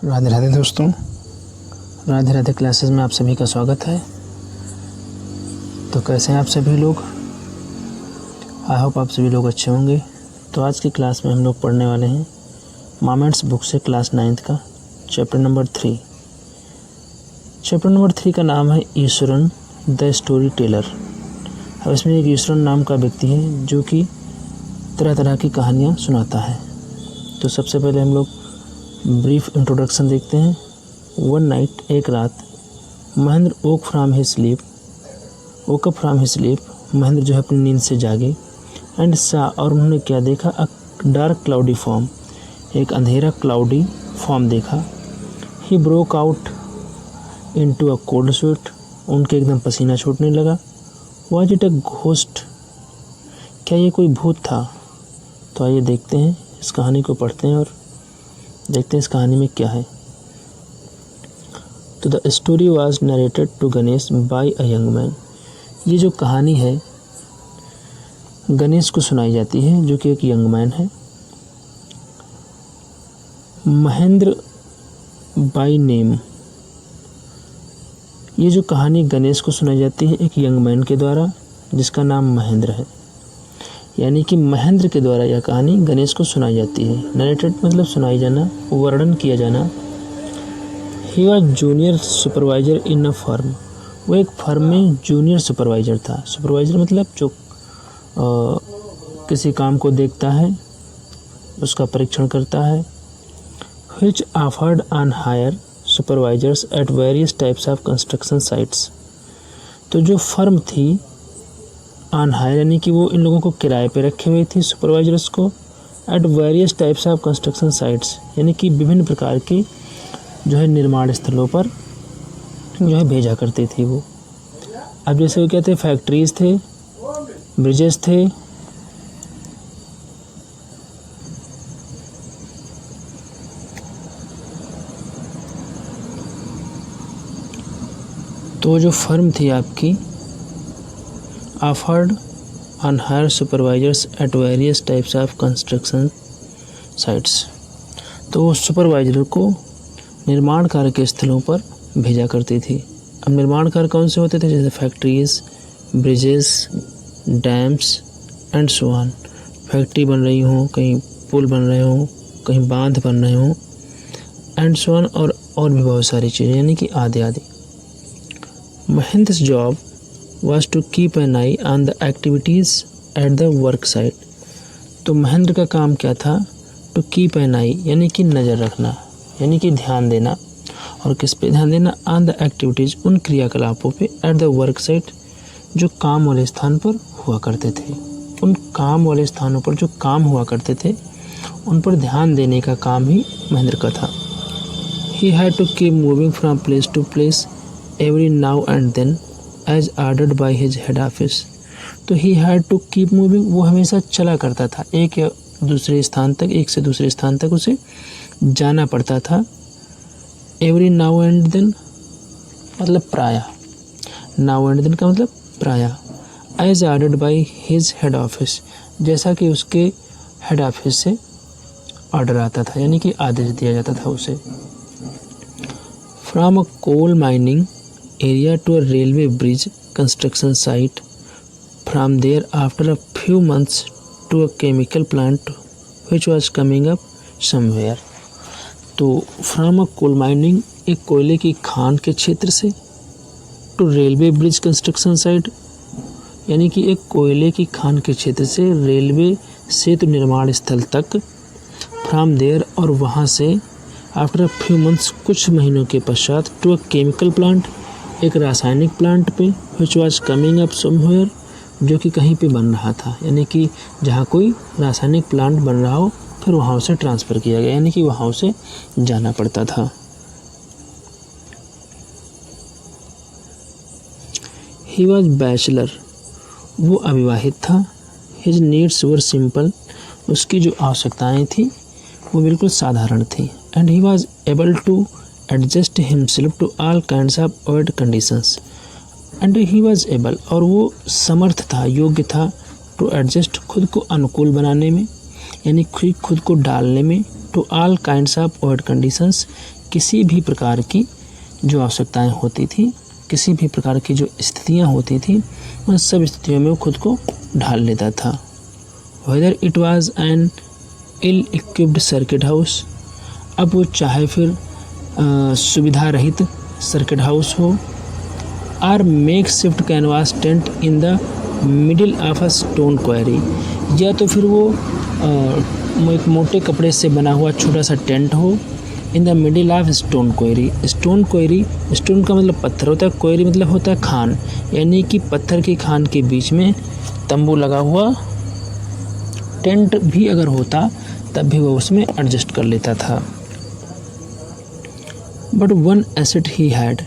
राधे राधे दोस्तों, राधे राधे क्लासेस में आप सभी का स्वागत है। तो कैसे हैं आप सभी लोग? आई होप आप सभी लोग अच्छे होंगे। तो आज की क्लास में हम लोग पढ़ने वाले हैं मोमेंट्स बुक से क्लास 9th का चैप्टर नंबर 3। चैप्टर नंबर 3 का नाम है ईश्वरन द स्टोरी टेलर। अब इसमें एक ईश्वरन नाम का व्यक्ति है जो कि तरह तरह की कहानियाँ सुनाता है। तो सबसे पहले हम लोग ब्रीफ इंट्रोडक्शन देखते हैं। वन नाइट, एक रात, Mahendra woke up from his sleep, Mahendra जो है अपनी नींद से जागे। एंड सा, और उन्होंने क्या देखा? अ डार्क क्लाउडी फॉर्म, एक अंधेरा क्लाउडी फॉर्म देखा। He broke out into a cold sweat, उनके एकदम पसीना छूटने लगा। वाज इट अ घोस्ट, क्या ये कोई भूत था? तो आइए देखते हैं, इस कहानी को पढ़ते हैं और देखते हैं इस कहानी में क्या है। तो the story was narrated to Ganesh by a young man. ये जो कहानी है गणेश को सुनाई जाती है जो कि एक यंग मैन है। महेंद्र बाय नेम, ये जो कहानी गणेश को सुनाई जाती है एक यंग मैन के द्वारा जिसका नाम महेंद्र है। यानी कि महेंद्र के द्वारा यह कहानी गणेश को सुनाई जाती है। नरेटेड मतलब सुनाई जाना, वर्णन किया जाना। He was junior supervisor in a firm, वो एक फर्म में जूनियर सुपरवाइजर था। सुपरवाइजर मतलब जो किसी काम को देखता है, उसका परीक्षण करता है। Which offered on hire supervisors at various types of construction sites. तो जो फर्म थी ऑन हायर यानी कि वो इन लोगों को किराए पे रखे हुए थी, सुपरवाइजर्स को। Eight various types of construction sites, यानी कि विभिन्न प्रकार के जो है निर्माण स्थलों पर जो है भेजा करती थी वो। अब जैसे वो क्या थे, फैक्ट्रीज थे, ब्रिजेस थे, तो जो फर्म थी आपकी offered on hire supervisors at various types of construction sites, तो वो सुपरवाइजर को निर्माण कार्य के स्थलों पर भेजा करती थी। अब निर्माण कार्य कौन से होते थे? जैसे factories, bridges, dams and so on. Factory बन रही हो, कहीं पुल बन रहे हो, कहीं बांध बन रहे हो, एंड सो ऑन, और भी बहुत सारी चीज़ें, यानी कि आदि आदि। महेंद्र's job was to keep an eye on the activities at the work site। तो महेंद्र का काम क्या था? to keep an eye यानी कि नज़र रखना, यानी कि ध्यान देना। और किस पे ध्यान देना? on the activities, उन क्रियाकलापों पे at the work site, जो काम वाले स्थान पर हुआ करते थे। उन काम वाले स्थानों पर जो काम हुआ करते थे उन पर ध्यान देने का काम ही महेंद्र का था। he had to keep moving from place to place every now and then as ordered by his head office। तो he had to keep moving, वो हमेशा चला करता था, एक या दूसरे स्थान तक, एक से दूसरे स्थान तक उसे जाना पड़ता था। every now and then मतलब प्रायः, now and then का मतलब प्रायः। as ordered by his head office, जैसा कि उसके हेड ऑफिस से ऑर्डर आता था, यानी कि आदेश दिया जाता था उसे। from a coal mining area to a railway bridge construction site, from there after a few months to a chemical plant which was coming up somewhere। तो from a coal mining, एक कोयले की खान के क्षेत्र से, to railway bridge construction site, यानी कि एक कोयले की खान के क्षेत्र से रेलवे सेतु निर्माण स्थल तक, from there, और वहाँ से आफ्टर अ फ्यू मंथ्स, कुछ महीनों के पश्चात, टू अ केमिकल प्लांट, एक रासायनिक प्लांट पे, which was coming up somewhere, जो कि कहीं पे बन रहा था, यानी कि जहाँ कोई रासायनिक प्लांट बन रहा हो फिर वहाँ उसे ट्रांसफ़र किया गया, यानी कि वहाँ उसे जाना पड़ता था। ही वॉज बैचलर, वो अविवाहित था। हिज नीड्स वर सिंपल, उसकी जो आवश्यकताएँ थी वो बिल्कुल साधारण थी। And he was able to adjust himself to all kinds of odd conditions. And he was able, और वो समर्थ था, योग्य था, टू एडजस्ट, खुद को अनुकूल बनाने में, यानी खुद को डालने में, to all kinds of odd conditions, किसी भी प्रकार की जो आवश्यकताएं होती थी, किसी भी प्रकार की जो स्थितियां होती थी, उन सब स्थितियों में वो खुद को ढाल लेता था। Whether it was an ill equipped circuit house, अब वो चाहे फिर सुविधा रहित सर्किट हाउस हो, or makeshift canvas tent in the middle of a stone quarry, या तो फिर वो एक मोटे कपड़े से बना हुआ छोटा सा टेंट हो इन the middle of stone query. Stone query, stone का मतलब पत्थर होता है, क्वेरी मतलब होता है खान, यानी कि पत्थर की खान के बीच में तंबू लगा हुआ टेंट भी अगर होता तब भी वो उसमें एडजस्ट कर लेता था। But one asset he had,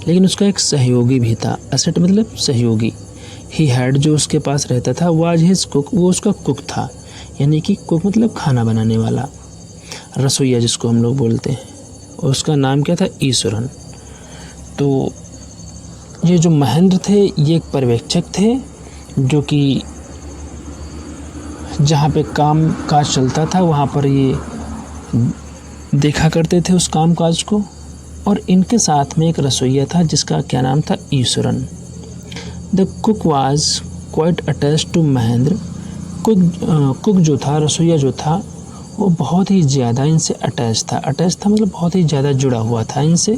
लेकिन उसका एक सहयोगी भी था। एसेट मतलब सहयोगी। ही हैड जो उसके पास रहता था, वाज हिज कुक, वो उसका कुक था, यानी कि कुक मतलब खाना बनाने वाला, रसोईया जिसको हम लोग बोलते हैं। और उसका नाम क्या था? ईश्वरन। तो ये जो महेंद्र थे ये एक पर्यवेक्षक थे जो कि जहाँ पे काम काज चलता था वहाँ पर ये देखा करते थे उस काम काज को। और इनके साथ में एक रसोईया था जिसका क्या नाम था? Iswaran. The cook was quite attached to Mahendra. Cook जो था, रसोईया जो था, वो बहुत ही ज़्यादा इनसे अटैच था। अटैच था मतलब बहुत ही ज़्यादा जुड़ा हुआ था इनसे।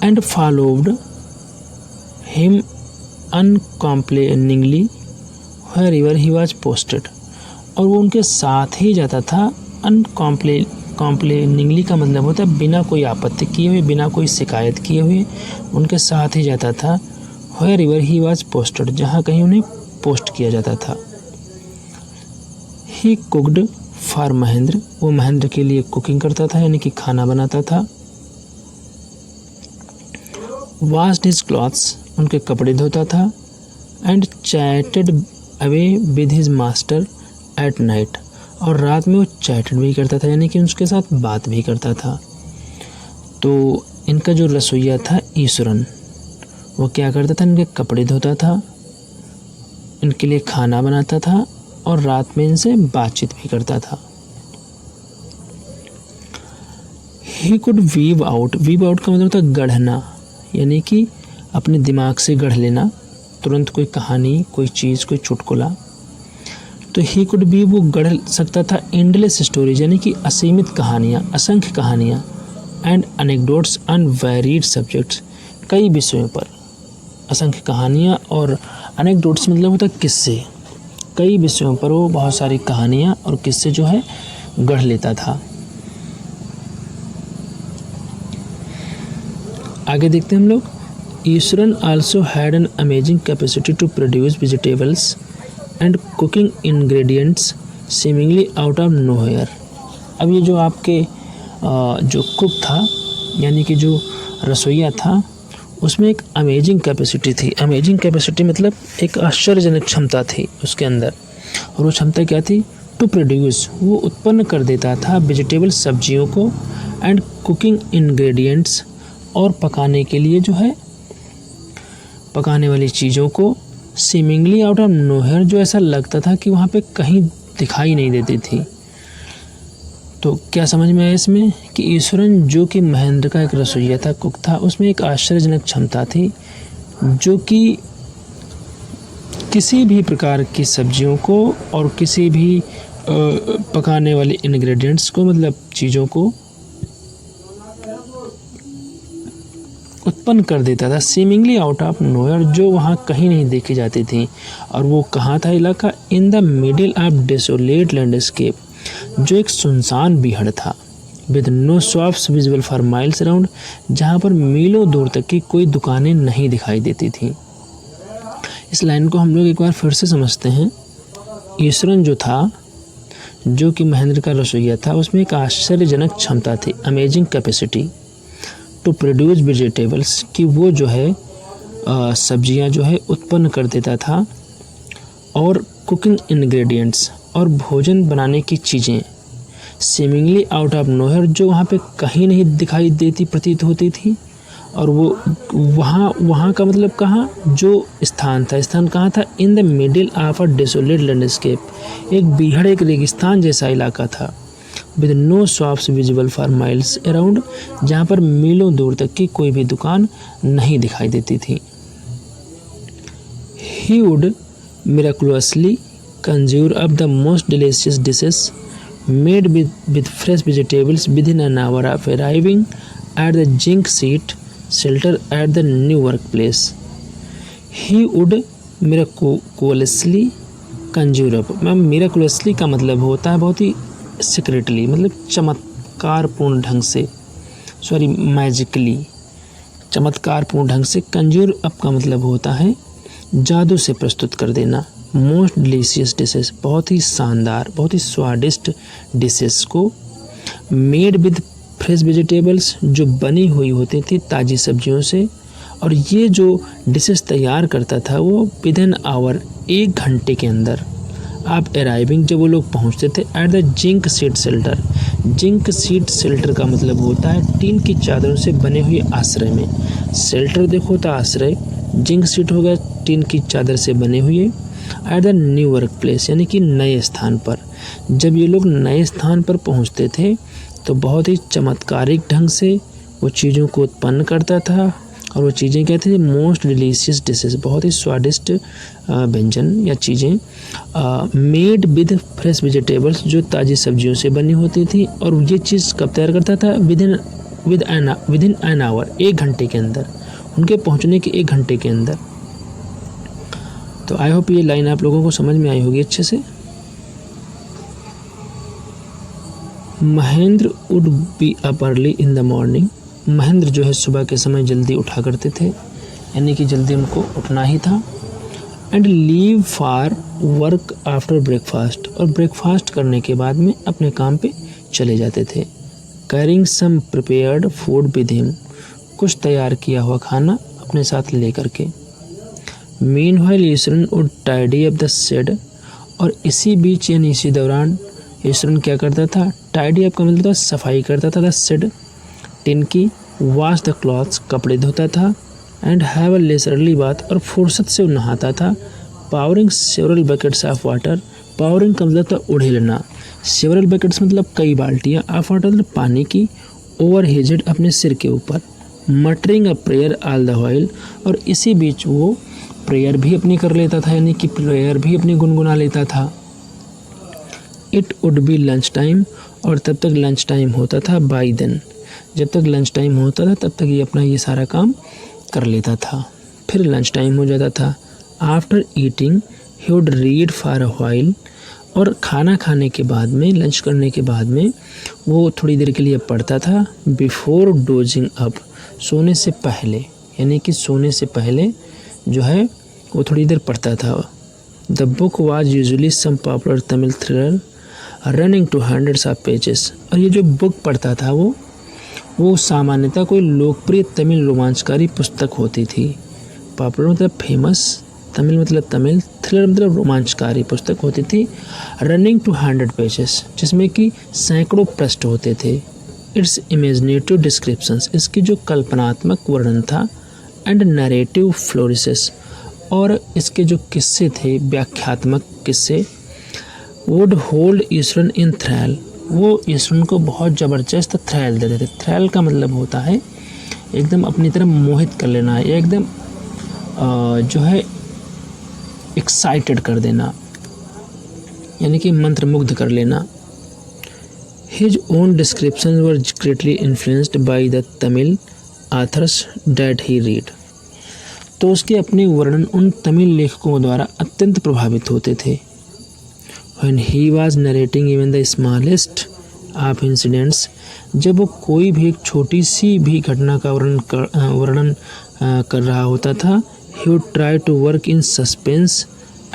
And followed him uncomplainingly wherever he was posted, और वो उनके साथ ही जाता था। कॉम्प्लेनिंगली का मतलब होता है बिना कोई आपत्ति किए हुए, बिना कोई शिकायत किए हुए उनके साथ ही जाता था। व्हेरेवर ही वाज पोस्टेड, जहाँ कहीं उन्हें पोस्ट किया जाता था। ही कुक्ड फॉर महेंद्र, वो महेंद्र के लिए कुकिंग करता था, यानी कि खाना बनाता था। वॉश्ड हिज क्लॉथ्स, उनके कपड़े धोता था। And chatted away with his master at night, और रात में वो चैटेड भी करता था, यानी कि उसके साथ बात भी करता था। तो इनका जो रसोईया था ईश्वरन, वो क्या करता था? इनके कपड़े धोता था, इनके लिए खाना बनाता था और रात में इनसे बातचीत भी करता था। ही कुड वीव आउट का मतलब था गढ़ना, यानी कि अपने दिमाग से गढ़ लेना तुरंत कोई कहानी, कोई चीज़, कोई चुटकुला। तो ही कुड बी, वो गढ़ सकता था एंडलेस स्टोरीज, यानी कि असीमित कहानियाँ, असंख्य कहानियाँ। एंड अनेक्डोट्स ऑन वेरिड सब्जेक्ट्स, कई विषयों पर असंख्य कहानियाँ। और अनेक्डोट्स मतलब होता है किस्से, कई विषयों पर वो बहुत सारी कहानियाँ और किस्से जो है गढ़ लेता था। आगे देखते हैं हम लोग। Iswaran also had an amazing capacity to produce vegetables and cooking ingredients seemingly out of nowhere. अब ये जो आपके जो कुक था, यानी कि जो रसोईया था, उसमें एक अमेजिंग कैपेसिटी थी। अमेजिंग कैपेसिटी मतलब एक आश्चर्यजनक क्षमता थी उसके अंदर। और वो क्षमता क्या थी? टू प्रोड्यूस, वो उत्पन्न कर देता था वेजिटेबल, सब्जियों को, एंड कुकिंग इंग्रेडिएंट्स, और पकाने के लिए जो है पकाने वाली चीज़ों को, सीमिंगली आउट ऑफ नोवेयर, जो ऐसा लगता था कि वहाँ पे कहीं दिखाई नहीं देती थी। तो क्या समझ में आया इसमें कि ईश्वरन जो कि महेंद्र का एक रसोईया था, कुक था, उसमें एक आश्चर्यजनक क्षमता थी जो कि किसी भी प्रकार की सब्जियों को और किसी भी पकाने वाले इंग्रेडिएंट्स को, मतलब चीज़ों को उत्पन्न कर देता था सीमिंगली आउट ऑफ नोवेयर, जो वहाँ कहीं नहीं देखी जाती थी। और वो कहाँ था इलाका? In the middle of desolate landscape, जो एक सुनसान बीहड़ था, with no shops visible for miles around, जहाँ पर मीलों दूर तक की कोई दुकानें नहीं दिखाई देती थी। इस लाइन को हम लोग एक बार फिर से समझते हैं। ईश्वरन जो था, जो कि महेंद्र का रसोईया था, उसमें एक आश्चर्यजनक क्षमता थी, amazing capacity to produce vegetables, कि वो जो है सब्जियां जो है उत्पन्न कर देता था, और कुकिंग इंग्रेडिएंट्स, और भोजन बनाने की चीज़ें, सीमिंगली आउट ऑफ नोवेयर, जो वहाँ पे कहीं नहीं दिखाई देती, प्रतीत होती थी। और वो वहाँ का मतलब कहाँ? जो स्थान था, स्थान कहाँ था? In the middle of a desolate landscape, एक बीहड़, एक रेगिस्तान जैसा इलाका था। With no shops visible for miles around, जहाँ पर मीलों दूर तक की कोई भी दुकान नहीं दिखाई देती थी। He would miraculously conjure up the most delicious dishes made with fresh vegetables within an hour of arriving at the zinc sheet shelter at the new workplace. He would miraculously conjure up, ma'am miraculously का मतलब होता है बहुत ही secretly, मतलब चमत्कारपूर्ण ढंग से, magically चमत्कारपूर्ण ढंग से। कंज्यूर अप का मतलब होता है जादू से प्रस्तुत कर देना। मोस्ट डिलीशियस डिशेस, बहुत ही शानदार, बहुत ही स्वादिष्ट डिशेस को, मेड विद फ्रेश वेजिटेबल्स, जो बनी हुई होती थी ताज़ी सब्जियों से। और ये जो डिशेस तैयार करता था वो विद एन आवर, 1 घंटे के अंदर। आप अराइविंग, जब वो लोग पहुंचते थे at the zinc seat shelter. Zinc seat shelter का मतलब होता है टीन की चादरों से बने हुए आश्रय में। शेल्टर देखो तो आश्रय, जिंक सीट हो गया टीन की चादर से बने हुए। At the new work place, यानी कि नए स्थान पर। जब ये लोग नए स्थान पर पहुंचते थे तो बहुत ही चमत्कारिक ढंग से वो चीज़ों को उत्पन्न करता था। और वो चीज़ें क्या थी? मोस्ट डिलीशियस डिशेस, बहुत ही स्वादिष्ट व्यंजन या चीज़ें, मेड विद फ्रेश वेजिटेबल्स, जो ताज़ी सब्जियों से बनी होती थी। और ये चीज़ कब तैयार करता था? विद इन एन आवर, 1 घंटे के अंदर, उनके पहुंचने के 1 घंटे के अंदर। तो आई होप ये लाइन आप लोगों को समझ में आई होगी अच्छे से। Mahendra would be up early in the morning. Mahendra जो है सुबह के समय जल्दी उठा करते थे, यानी कि जल्दी उनको उठना ही था। And leave for work after breakfast, और ब्रेकफास्ट करने के बाद में अपने काम पे चले जाते थे। Carrying some prepared food with him, कुछ तैयार किया हुआ खाना अपने साथ ले करके। Meanwhile Iswaran would tidy up the shed, और इसी बीच यानी इसी दौरान ईश्वरन क्या करता था? टाइडी अप का मतलब था सफाई करता था, द शेड, टिन की। वॉश द क्लॉथ्स, कपड़े धोता था। And have a leisurely bath, और फुर्सत से नहाता था। Powering several buckets of water, powering का मतलब था उड़ेलना। सेवरल बकेट्स मतलब कई बाल्टियाँ, ऑफ वाटर मतलब पानी की, ओवर हिज हेड, अपने सिर के ऊपर। Muttering a prayer all the while, और इसी बीच वो प्रेयर भी अपनी कर लेता था, यानी कि प्रेयर भी अपनी गुनगुना लेता था। It would be lunch time, और तब तक लंच टाइम होता था। बाई देन, जब तक लंच टाइम होता था तब तक ये अपना ये सारा काम कर लेता था। फिर लंच टाइम हो जाता था। After eating he would read for a while, और खाना खाने के बाद में, लंच करने के बाद में वो थोड़ी देर के लिए पढ़ता था। बिफोर डोजिंग अप, सोने से पहले, यानी कि सोने से पहले जो है वो थोड़ी देर पढ़ता था। The book was usually some popular Tamil thriller running to hundreds of pages, और ये जो बुक पढ़ता था वो सामान्यतः कोई लोकप्रिय तमिल रोमांचकारी पुस्तक होती थी। पॉपुलर मतलब फेमस, तमिल मतलब तमिल, थ्रिलर मतलब रोमांचकारी पुस्तक होती थी। रनिंग टू 100 पेजेस, जिसमें कि सैकड़ों पृष्ठ होते थे। इट्स इमेजिनेटिव डिस्क्रिप्शंस, इसकी जो कल्पनात्मक वर्णन था। एंड नरेटिव फ्लोरिसेस, और इसके जो किस्से थे, व्याख्यात्मक किस्से। वुड होल्ड ईश्वरन इन थ्रैल, वो ईश्वरन को बहुत ज़बरदस्त थ्रैल देते थे। थ्रैल का मतलब होता है एकदम अपनी तरफ मोहित कर लेना, या एकदम जो है एक्साइटेड कर देना, यानी कि मंत्रमुग्ध कर लेना। His own description were greatly influenced by the Tamil authors that he read, तो उसके अपने वर्णन उन तमिल लेखकों द्वारा अत्यंत प्रभावित होते थे। When he was narrating even the smallest of incidents, जब वो कोई भी एक छोटी सी भी घटना का वर्णन कर रहा होता था, he would try to work in suspense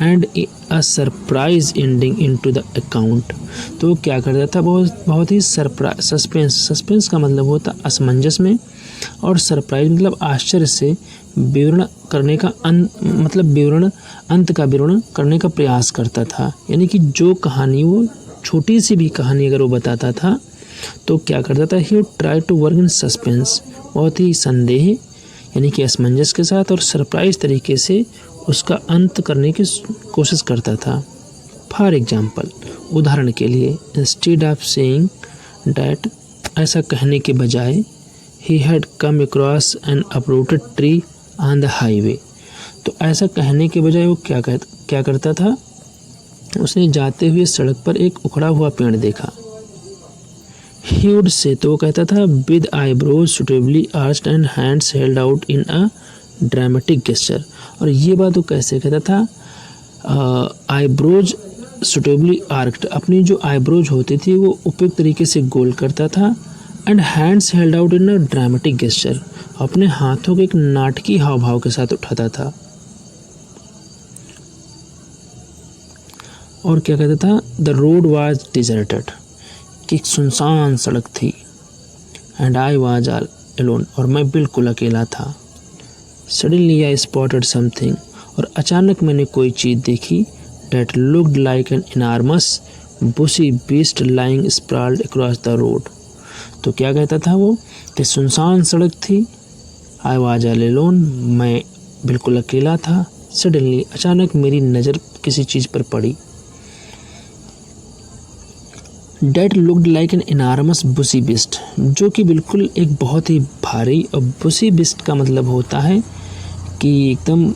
and a surprise ending into the account, तो वो क्या करता था? बहुत ही सस्पेंस का मतलब होता असमंजस में, और सरप्राइज मतलब आश्चर्य से विवरण करने का अंत का विवरण करने का प्रयास करता था। यानी कि जो कहानी, वो छोटी सी भी कहानी अगर वो बताता था तो क्या करता था? He would try to work in suspense, बहुत ही संदेह यानी कि असमंजस के साथ और सरप्राइज तरीके से उसका अंत करने की कोशिश करता था। फॉर एग्जाम्पल, उदाहरण के लिए, इंस्टेड ऑफ सेइंग डैट ऐसा कहने के बजाय he had come across N uprooted tree on the highway. तो ऐसा कहने के बजाय वो क्या करता था, उसने जाते हुए सड़क पर एक उखड़ा हुआ पेड़ देखा। ही वुड से, तो वो कहता था, with eyebrows suitably arched and hands held out in a dramatic gesture. और ये बात वो कैसे कहता था, आईब्रोज सुटेबली आर्क्ड, अपनी जो आईब्रोज होती थी वो उपयुक्त तरीके से गोल करता था, and hands held out in a dramatic gesture, अपने हाथों को एक नाटकीय हाव भाव के साथ उठाता था। और क्या कहता था, द रोड वाज डिजर्टेड, कि एक सुनसान सड़क थी, and I was all alone, और मैं बिल्कुल अकेला था। सडनली आई स्पॉटेड समथिंग, और अचानक मैंने कोई चीज़ देखी, that looked like an enormous bushy beast lying sprawled across the road। तो क्या कहता था वो, कि सुनसान सड़क थी, आई वाज ऑल एलोन, मैं बिल्कुल अकेला था। सडनली, अचानक मेरी नज़र किसी चीज़ पर पड़ी, date looked like an enormous बुशी बिस्ट, जो कि बिल्कुल एक बहुत ही भारी, और बुशी बिस्ट का मतलब होता है कि एकदम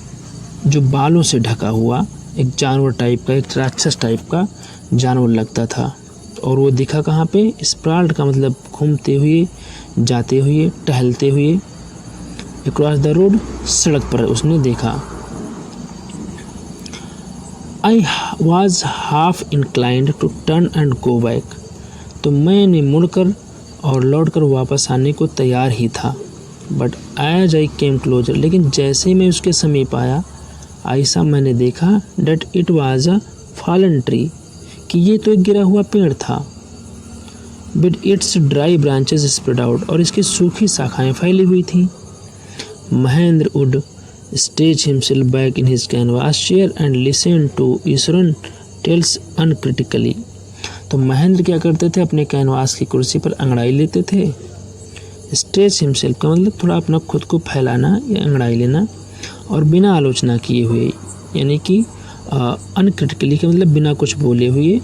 जो बालों से ढका हुआ एक जानवर टाइप का, एक राक्षस टाइप का जानवर लगता था। और वो दिखा कहाँ पे, स्प्राल्ड का मतलब घूमते हुए, जाते हुए, टहलते हुए, अक्रॉस द रोड, सड़क पर उसने देखा। I was half inclined to turn and go back, तो मैंने मुड़कर और लौटकर वापस आने को तैयार ही था। But as I came closer, लेकिन जैसे ही मैं उसके समीप आया, ऐसा मैंने देखा, that it was a fallen tree, कि ये तो एक गिरा हुआ पेड़ था। With its dry branches spread out, और इसकी सूखी शाखाएं फैली हुई थी। Mahendra would stretch himself back in his canvas chair and listen to Iswaran tales uncritically. तो महेंद्र क्या करते थे, अपने कैनवास की कुर्सी पर अंगड़ाई लेते थे। स्टेज हिमसेल्फ का मतलब थोड़ा अपना खुद को फैलाना या अंगड़ाई लेना, और बिना आलोचना किए हुए, यानी कि अनक्रिटिकली का मतलब बिना कुछ बोले हुए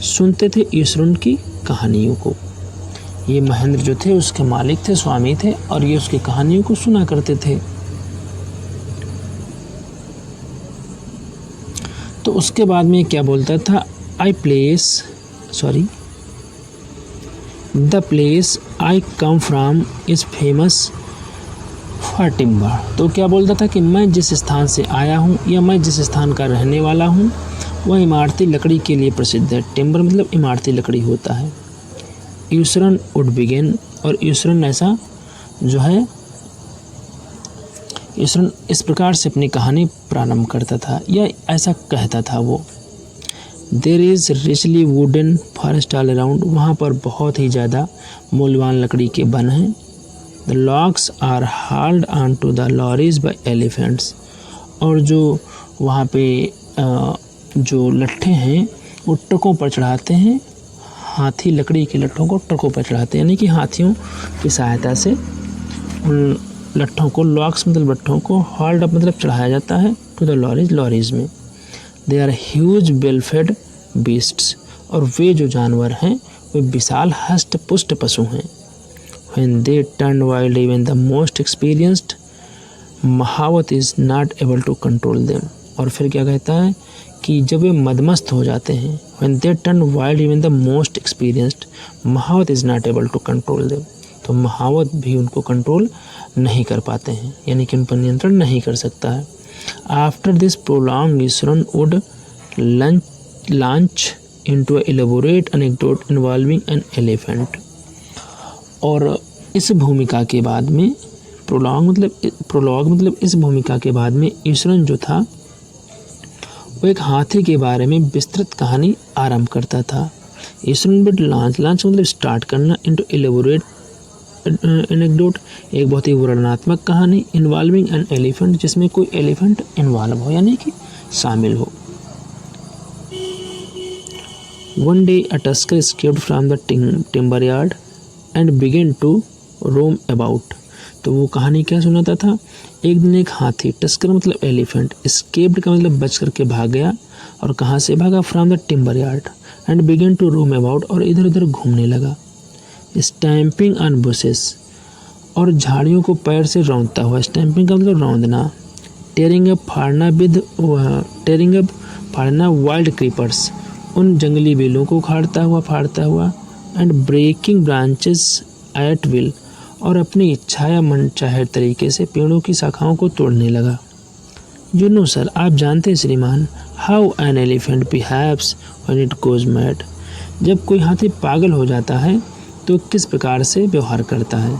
सुनते थे ईश्वरन की कहानियों को। ये महेंद्र जो थे उसके मालिक थे, स्वामी थे, और ये उसकी कहानियों को सुना करते थे। तो उसके बाद में क्या बोलता था, the place I come from is famous for timber. तो क्या बोलता था कि मैं जिस स्थान से आया हूँ, या मैं जिस स्थान का रहने वाला हूँ, वह इमारती लकड़ी के लिए प्रसिद्ध है। टिम्बर मतलब इमारती लकड़ी होता है। ईश्वरन वुड बिगिन, और ईश्वरन ऐसा जो है, ईश्वरन इस प्रकार से अपनी कहानी प्रारंभ करता था, या ऐसा कहता था वो। There is richly wooden forest all around, वहाँ पर बहुत ही ज़्यादा मूल्यवान लकड़ी के वन हैं। The logs are hauled on to the lorries by elephants, और जो वहाँ पे जो लट्ठे हैं वो ट्रकों पर चढ़ाते हैं। हाथी लकड़ी के लट्ठों को ट्रकों पर चढ़ाते हैं, यानी कि हाथियों की सहायता से उन लट्ठों को, लॉक्स मतलब लट्ठों को, हाल्ड अप मतलब चढ़ाया जाता है, टू द लॉरीज में। They are huge well-fed beasts, और वे जो जानवर हैं वे विशाल हष्ट पुष्ट पशु हैं। When they turn wild, even the most experienced महावत is not able to control them। और फिर क्या कहता है कि जब वे मदमस्त हो जाते हैं, when they turn wild, even the most experienced महावत is not able to control them, तो महावत भी उनको कंट्रोल नहीं कर पाते हैं, यानी कि उन पर नियंत्रण नहीं कर सकता है। After this prolonged, Eswaran would launch into an elaborate anecdote involving an elephant। और इस भूमिका के बाद में, प्रोलॉग मतलब इस भूमिका के बाद में ईश्वरन जो था वो एक हाथी के बारे में विस्तृत कहानी आरंभ करता था। ईश्वरन विद लॉन्च मतलब स्टार्ट करना, इनटू एलेबोरेट एनेक्डोट, एक बहुत ही वर्णनात्मक कहानी, इन्वॉल्विंग एन एलिफेंट, जिसमें कोई एलिफेंट इन्वॉल्व हो, यानी कि शामिल हो। One day a tusker escaped from the timber yard and began to roam about. तो वो कहानी क्या सुनाता था, एक दिन एक हाथी, टस्कर मतलब एलिफेंट, एस्केप्ड का मतलब बच करके भाग गया, और कहाँ से भागा, from the timber yard, and began to roam about, और इधर उधर घूमने लगा। स्टैम्पिंग ऑन बुशेस, और झाड़ियों को पैर से रौंदता हुआ। स्टैम्पिंग का मतलब रौंदना। टेयरिंग अप फाड़ना वाइल्ड क्रीपर्स, उन जंगली बेलों को फाड़ता हुआ। And breaking branches at will, और अपनी इच्छा या मनचाहे तरीके से पेड़ों की शाखाओं को तोड़ने लगा। यू नो सर, आप जानते हैं श्रीमान, how an elephant behaves when it goes mad, जब कोई हाथी पागल हो जाता है तो किस प्रकार से व्यवहार करता है।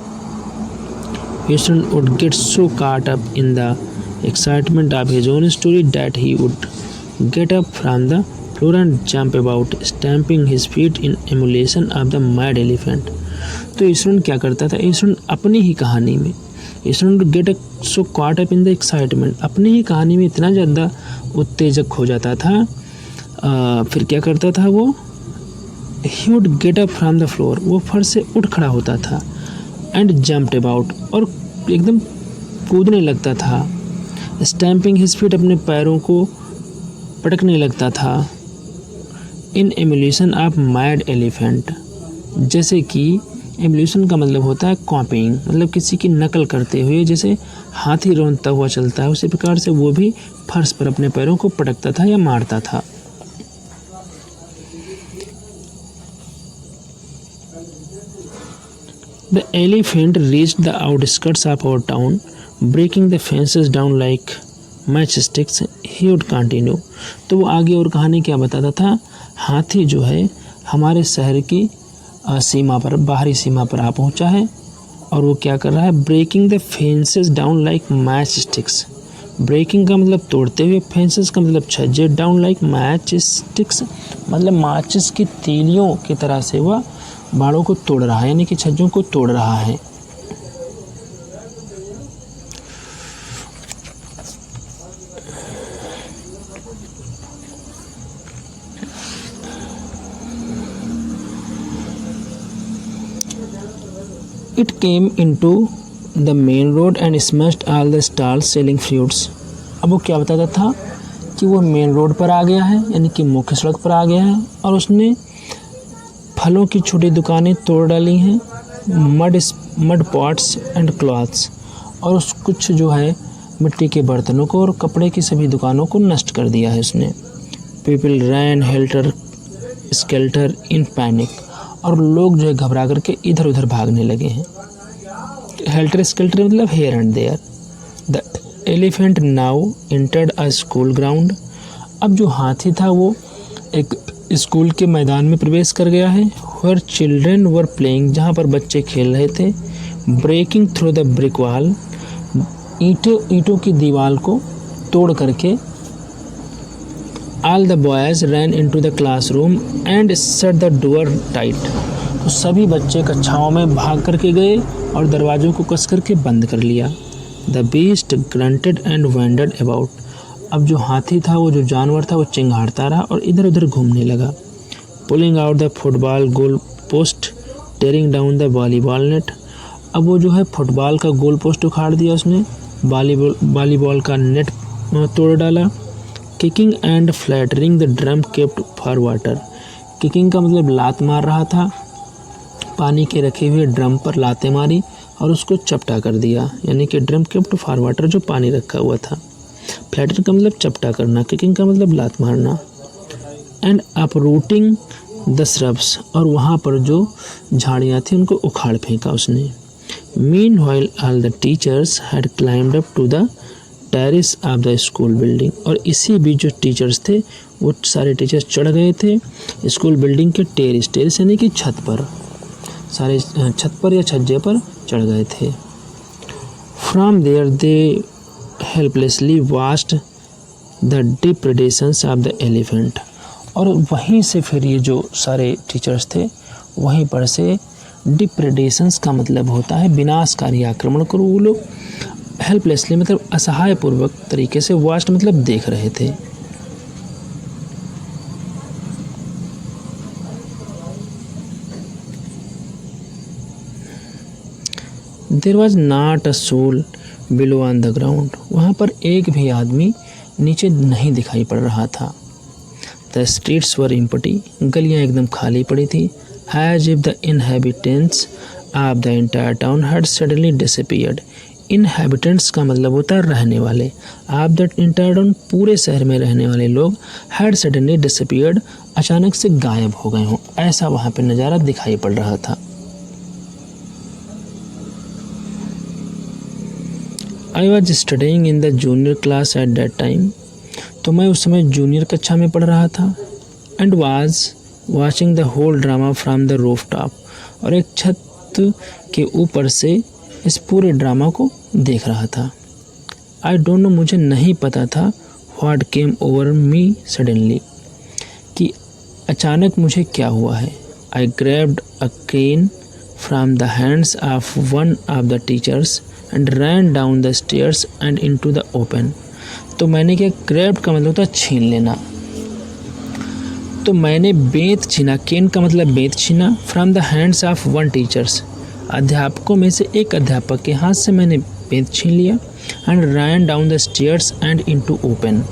Easton would get so caught up in the excitement of his own story that he would get up from the floor and jump about, stamping his feet in emulation of the mad elephant. तो eastern क्या करता था, eastern अपनी ही कहानी में, eastern would get so caught up in the excitement, अपनी ही कहानी में इतना ज़्यादा उत्तेजक हो जाता था। फिर क्या करता था वो, he would get up from the floor, वो फर्श से उठ खड़ा होता था। एंड जम्प्ड अबाउट, और एकदम कूदने लगता था। स्टैम्पिंग हिज फीट, अपने पैरों को पटकने लगता था। इन एमुलेशन ऑफ मैड एलिफेंट, जैसे कि एमुलेशन का मतलब होता है कॉपीइंग, मतलब किसी की नकल करते हुए, जैसे हाथी रौंदता हुआ चलता है उसी प्रकार से वो भी फर्श पर अपने पैरों को पटकता था या मारता था। The elephant reached the outskirts of our town, breaking the fences down like matchsticks. He would continue. तो वो आगे और कहानी क्या बताता था, हाथी जो है हमारे शहर की सीमा पर, बाहरी सीमा पर आ पहुंचा है, और वो क्या कर रहा है, breaking the fences down like matchsticks. Breaking का मतलब तोड़ते हुए, फेंसेस का मतलब छज्जे, डाउन लाइक मैच स्टिक्स मतलब माचिस की तीलियों की तरह से वह बाड़ों को तोड़ रहा है, यानी कि छज्जों को तोड़ रहा है। It came into the main road and smashed all the stalls selling fruits. अब वो क्या बताता था कि वो मेन रोड पर आ गया है, यानी कि मुख्य सड़क पर आ गया है, और उसने फलों की छोटी दुकानें तोड़ डाली हैं, मड पॉट्स एंड क्लॉथ्स, और उस कुछ जो है मिट्टी के बर्तनों को और कपड़े की सभी दुकानों को नष्ट कर दिया है उसने। People ran helter skelter in panic, और लोग जो है घबरा करके इधर उधर भागने लगे हैं। हेल्टर स्केल्टर मतलब here and there. The elephant now entered a school ground, अब जो हाथी था वो एक स्कूल के मैदान में प्रवेश कर गया है। वेयर चिल्ड्रेन वर प्लेइंग, जहाँ पर बच्चे खेल रहे थे। Breaking through the brick wall, ईंटों की दीवार को तोड़ करके। All the boys ran into the classroom and shut the door tight, तो सभी बच्चे कक्षाओं में भाग करके गए और दरवाज़ों को कस करके बंद कर लिया। The beast granted and wandered about, अब जो हाथी था, वो जो जानवर था, वो चिंगाड़ता रहा और इधर उधर घूमने लगा। Pulling out the football goal post, tearing down the volleyball net, अब वो जो है फुटबॉल का गोल पोस्ट उखाड़ दिया उसने, वॉलीबॉल का नेट तोड़ डाला। Kicking and flattening the drum kept for water, kicking का मतलब लात मार रहा था, पानी के रखे हुए ड्रम पर लातें मारी और उसको चपटा कर दिया, यानी कि ड्रम केप्ट फॉर वाटर जो पानी रखा हुआ था। फ्लैटर का मतलब चपटा करना, किकिंग का मतलब लात मारना। एंड अपरूटिंग द श्रब्स, और वहाँ पर जो झाड़ियाँ थी उनको उखाड़ फेंका उसने। Meanwhile all the teachers had climbed up to the terrace of the school building, और इसी बीच जो टीचर्स थे वो सारे टीचर्स चढ़ गए थे स्कूल बिल्डिंग के टेरिस यानी कि छत पर, सारे छत पर या छज्जे पर चढ़ गए थे। From there they helplessly watched the depredations of the elephant, और वहीं से फिर ये जो सारे टीचर्स थे वहीं पर से डिप्रेडेशंस का मतलब होता है विनाशकारी आक्रमण को वो लोग हेल्पलेसली मतलब असहाय पूर्वक तरीके से, वास्ट मतलब देख रहे थे। There was not a soul below on the ground, वहाँ पर एक भी आदमी नीचे नहीं दिखाई पड़ रहा था। द स्ट्रीट्स वर एम्प्टी, गलियाँ एकदम खाली पड़ी थी। as if the inhabitants of the entire town had suddenly disappeared. Inhabitants का मतलब होता है रहने वाले, of the entire town पूरे शहर में रहने वाले लोग, had suddenly disappeared अचानक से गायब हो गए हों, ऐसा वहाँ पे नज़ारा दिखाई पड़ रहा था। I was studying in the junior class at that time, तो मैं उस समय जूनियर कक्षा में पढ़ रहा था। And was watching the whole drama from the rooftop, और एक छत के ऊपर से इस पूरे ड्रामा को देख रहा था। I don't know, मुझे नहीं पता था what came over me suddenly, कि अचानक मुझे क्या हुआ है। I grabbed a cane from the hands of one of the teachers and ran down the stairs and into the open. तो मैंने क्या, ग्रैब्ड का मतलब होता है छीन लेना, तो मैंने बेंत छीना, केन का मतलब बेंत छीना, from the hands of one teachers, अध्यापकों में से एक अध्यापक के हाथ से मैंने बेंत छीन लिया। And ran down the stairs and into open,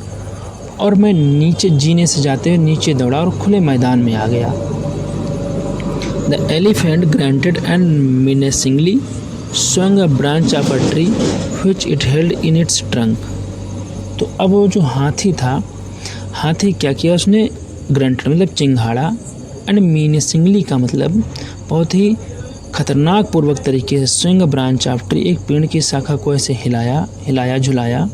और मैं नीचे जीने से जाते हुए नीचे दौड़ा और खुले मैदान में आ गया। The elephant grunted and menacingly swung a branch of a tree which it held in its trunk. तो अब वो जो हाथी था, हाथी क्या किया उसने, ग्रंटेड मतलब चिंघाड़ा, एंड मीनेसिंगली का मतलब बहुत ही खतरनाक पूर्वक तरीके से, स्विंग ब्रांच ऑफ ट्री, एक पेड़ की शाखा को ऐसे हिलाया झुलाया,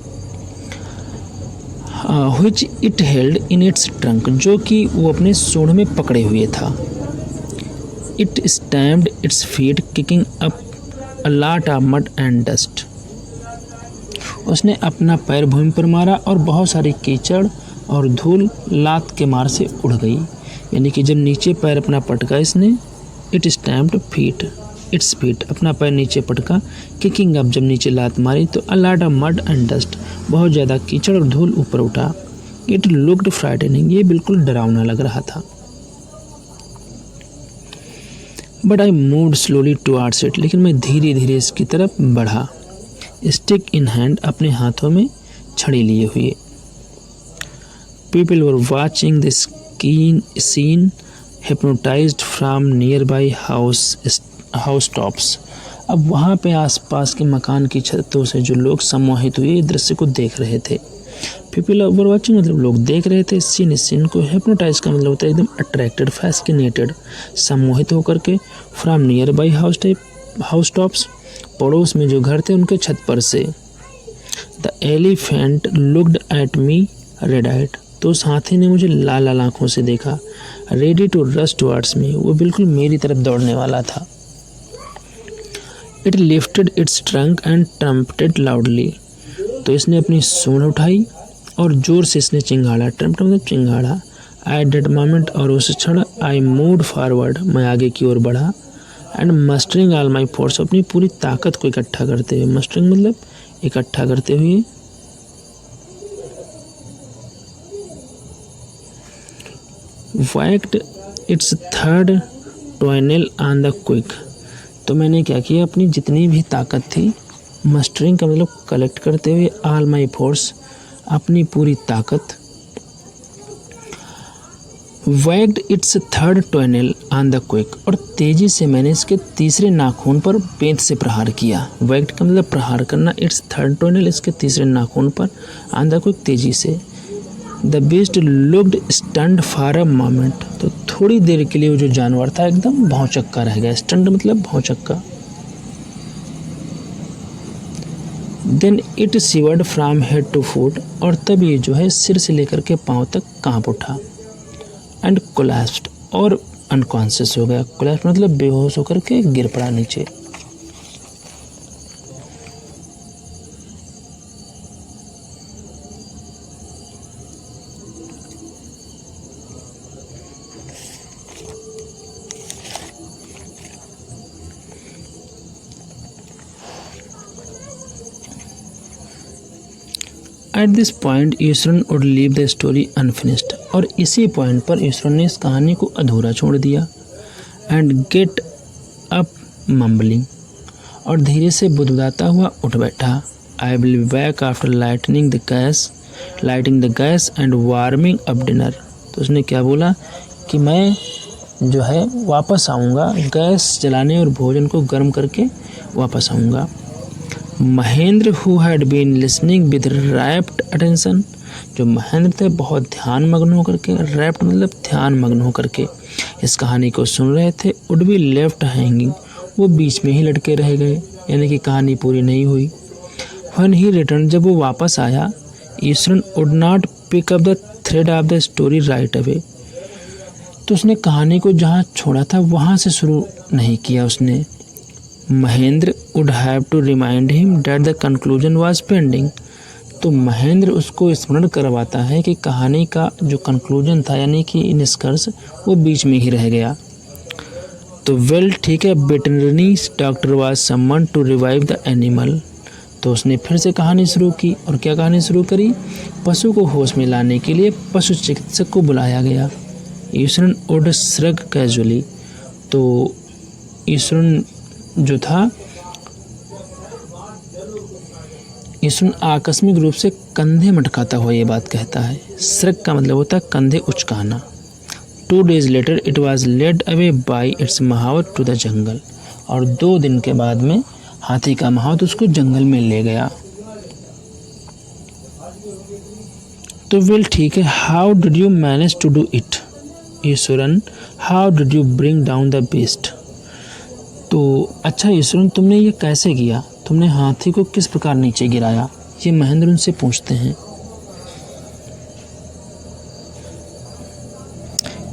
which it held in its trunk, जो कि वो अपने सूंड में पकड़े हुए था। It stamped its feet, kicking up a lot of mud and dust. उसने अपना पैर भूमि पर मारा और बहुत सारी कीचड़ और धूल लात के मार से उड़ गई। यानी कि जब नीचे पैर अपना पटका इसने, it stamped feet, its feet, अपना पैर नीचे पटका, किकिंग अप, जब नीचे लात मारी तो a lot of mud and dust, बहुत ज़्यादा कीचड़ और धूल ऊपर उठा। इट लुक्ड फ्राइटनिंग, ये बिल्कुल डरावना लग रहा था। But I moved slowly towards it, लेकिन मैं धीरे धीरे इसकी तरफ बढ़ा। स्टिक इन हैंड, अपने हाथों में छड़ी लिए हुए। People were watching this scene hypnotised from nearby house tops. अब वहाँ पे आसपास के मकान की छतों से जो लोग सम्मोहित हुए इस दृश्य को देख रहे थे। पीपल वर वाचिंग मतलब लोग देख रहे थे, सीन को, हिप्नोटाइज का मतलब होता है एकदम अट्रैक्टेड, फैसिनेटेड, सम्मोहित होकर के, from nearby house tops, पड़ोस में जो घर थे उनके छत पर से। The elephant looked at me red eyed, तो उस हाथी ने मुझे लाल लाल आंखों से देखा। Ready to rush towards me, वो बिल्कुल मेरी तरफ दौड़ने वाला था। It lifted its trunk and trumpeted loudly, तो इसने अपनी सूंड उठाई और जोर से इसने चिंगाड़ा, ट्रम्पेट मतलब चिंगाड़ा। एट दैट मोमेंट, और उस क्षण, आई मूव्ड फॉरवर्ड, मैं आगे की ओर बढ़ा। एंड मस्टरिंग ऑल माई फोर्स, अपनी पूरी ताकत को इकट्ठा करते हुए, मस्टरिंग मतलब इकट्ठा करते हुए, whacked its third toenail on the quick, तो मैंने क्या किया, अपनी जितनी भी ताकत थी, मस्टरिंग का मतलब कलेक्ट करते हुए, ऑल माई फोर्स, अपनी पूरी ताकत, whacked its third toenail on the quick, और तेजी से मैंने इसके तीसरे नाखून पर बेंत से प्रहार किया। वैग्ड का मतलब प्रहार करना, इट्स थर्ड टॉयनेल, इसके तीसरे नाखून पर, ऑन द क्विक, तेजी से। The beast looked stunned for a moment, तो थोड़ी देर के लिए वो जो जानवर था एकदम भौचक्का रह गया। स्टन्ड मतलब भौचक्का। Then it shivered from head to foot, और तब ये जो है सिर से लेकर के पाँव तक कांप उठा। एंड कोलैप्स्ड, और अनकॉन्शियस हो गया। कोलैप्स मतलब बेहोश होकर के गिर पड़ा नीचे। At this point Eswaran would leave the story unfinished, और इसी पॉइंट पर ईश्वरन ने इस कहानी को अधूरा छोड़ दिया। एंड गेट अप मम्बलिंग, और धीरे से बुदबुदाता हुआ उठ बैठा। I will be back after lighting the gas and warming up dinner, तो उसने क्या बोला कि मैं जो है वापस आऊँगा, गैस जलाने और भोजन को गर्म करके वापस आऊँगा। Mahendra who had been listening with rapt attention, जो महेंद्र थे बहुत ध्यान मग्न होकर के, रैप्ट मतलब ध्यान मग्न होकर के इस कहानी को सुन रहे थे, वुड बी लेफ्ट हैंगिंग, वो बीच में ही लटके रह गए, यानी कि कहानी पूरी नहीं हुई। व्हेन ही रिटर्न, जब वो वापस आया, Iswaran would not pick up the thread of the story right away, तो उसने कहानी को जहाँ छोड़ा था वहाँ से शुरू नहीं किया उसने। Mahendra would have to remind him that the conclusion was pending, तो महेंद्र उसको स्मरण करवाता है कि कहानी का जो कंक्लूजन था यानी कि निष्कर्ष वो बीच में ही रह गया। तो वेल ठीक है, veterinary doctor was summon to revive the animal, तो उसने फिर से कहानी शुरू की। और क्या कहानी शुरू करी? पशु को होश में लाने के लिए पशु चिकित्सक को बुलाया गया। ईश्वरन वुड श्रग कैजुअली, तो ईश्वरन जो था, ईश्वरन आकस्मिक रूप से कंधे मटकाता हुआ ये बात कहता है। श्रग का मतलब होता है कंधे उचकाना। 2 days later it was led away by its महावत to the जंगल, और 2 दिन के बाद में हाथी का महावत उसको जंगल में ले गया। तो वेल ठीक है, how did you manage to do it Iswaran, how did you bring down the beast, तो अच्छा ईश्वरन तुमने ये कैसे किया, तुमने हाथी को किस प्रकार नीचे गिराया, ये महेंद्र उनसे पूछते हैं।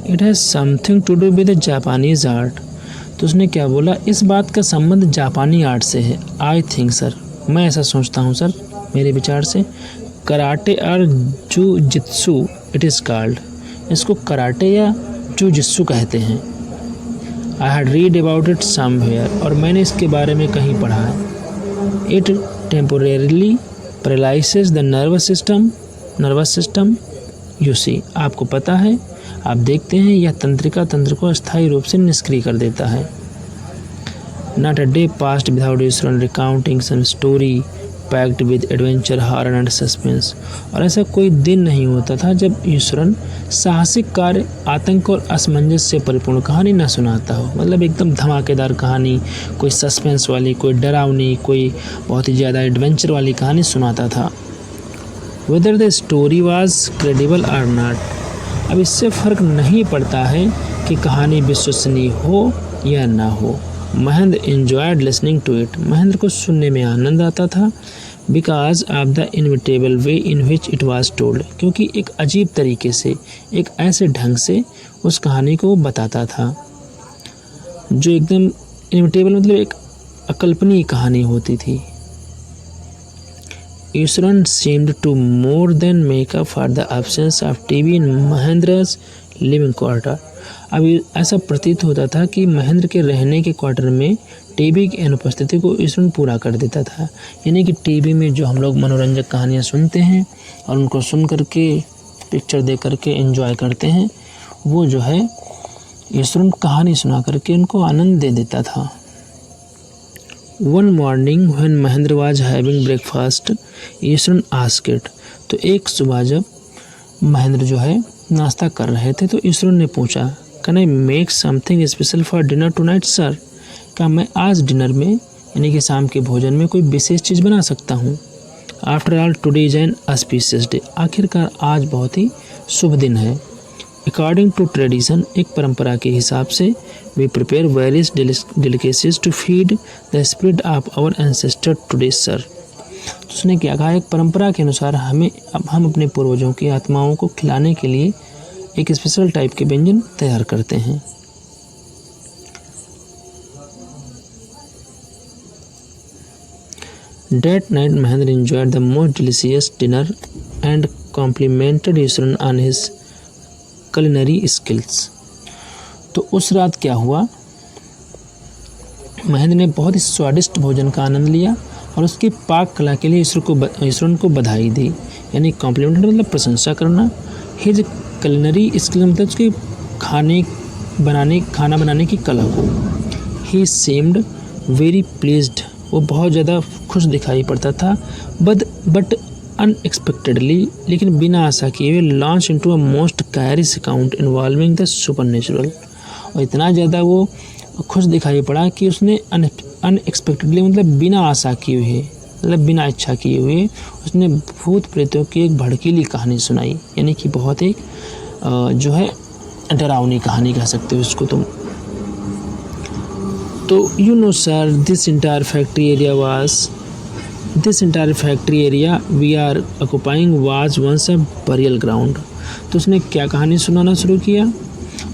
It has something to do with Japanese art, तो उसने क्या बोला, इस बात का संबंध जापानी आर्ट से है। आई थिंक सर, मैं ऐसा सोचता हूँ सर, मेरे विचार से कराटे और जूजित्सु इट इज़ कॉल्ड, इसको कराटे या जूजित्सु कहते हैं। I had read about it somewhere, और मैंने इसके बारे में कहीं पढ़ा है। It temporarily paralyses the nervous system you see, आपको पता है, आप देखते हैं यह तंत्रिका तंत्र को अस्थायी रूप से निष्क्रिय कर देता है। Not a day passed without Iswaran recounting some story packed with adventure, horror and suspense, और ऐसा कोई दिन नहीं होता था जब ईश्वरन साहसिक कार्य, आतंक और असमंजस से परिपूर्ण कहानी न सुनाता हो। मतलब एकदम धमाकेदार कहानी, कोई सस्पेंस वाली, कोई डरावनी, कोई बहुत ही ज़्यादा एडवेंचर वाली कहानी सुनाता था। Whether the story was credible और नॉट, अब इससे फ़र्क नहीं पड़ता है कि कहानी विश्वसनीय हो या ना हो। Mahendra enjoyed listening to it, Mahendra को सुनने में आनंद आता था। Because of the inevitable way in which it was told, क्योंकि एक अजीब तरीके से, एक ऐसे ढंग से उस कहानी को वो बताता था जो एकदम इनविटेबल मतलब एक अकल्पनीय कहानी होती थी। Eswaran seemed to more than make up for the absence of TV in Mahendra's living quarter, अभी ऐसा प्रतीत होता था कि महेंद्र के रहने के क्वार्टर में टीवी की अनुपस्थिति को ईश्वरन पूरा कर देता था। यानी कि टीवी में जो हम लोग मनोरंजक कहानियाँ सुनते हैं और उनको सुन करके, पिक्चर देख करके एंजॉय करते हैं, वो जो है ईश्वरन कहानी सुना करके उनको आनंद दे देता था। One morning when Mahendra was having breakfast Eswaran asked, तो एक सुबह जब महेंद्र जो है नाश्ता कर रहे थे तो ईश्वरन ने पूछा, can I make something special for dinner tonight sir, क्या मैं आज डिनर में यानी कि शाम के भोजन में कोई विशेष चीज़ बना सकता हूँ। After all today is an auspicious day, आखिरकार आज बहुत ही शुभ दिन है। अकॉर्डिंग टू ट्रेडिशन, एक परंपरा के हिसाब से, we prepare various delicacies to feed the spirit of our ancestor today sir, तो उसने क्या कहा, एक परंपरा के अनुसार हम अपने पूर्वजों की आत्माओं को खिलाने के लिए एक स्पेशल टाइप के व्यंजन तैयार करते हैं। That night Mahendra enjoyed the most delicious dinner and complimented Eswaran on his culinary skills, तो उस रात क्या हुआ, महेंद्र ने बहुत ही स्वादिष्ट भोजन का आनंद लिया और उसकी पाक कला के लिए ईश्वरन को बधाई दी। यानी कॉम्प्लीमेंट मतलब प्रशंसा करना। हिज culinary स्किल मतलब उसके खाना बनाने की कला को। ही seemed very pleased, वो बहुत ज़्यादा खुश दिखाई पड़ता था। बट अनएक्सपेक्टेडली, लेकिन बिना आशा किए हुए, launch into a most curious account involving the supernatural, और इतना ज़्यादा वो खुश दिखाई पड़ा कि उसने अनएक्सपेक्टेडली मतलब बिना आशा किए हुए, मतलब बिना इच्छा किए हुए उसने भूत प्रेतों की एक भड़कीली कहानी सुनाई, यानी कि बहुत ही जो है डरावनी कहानी कह सकते हो इसको तुम। तो you know sir, this entire factory area we are occupying was once a burial ground. तो उसने क्या कहानी सुनाना शुरू किया,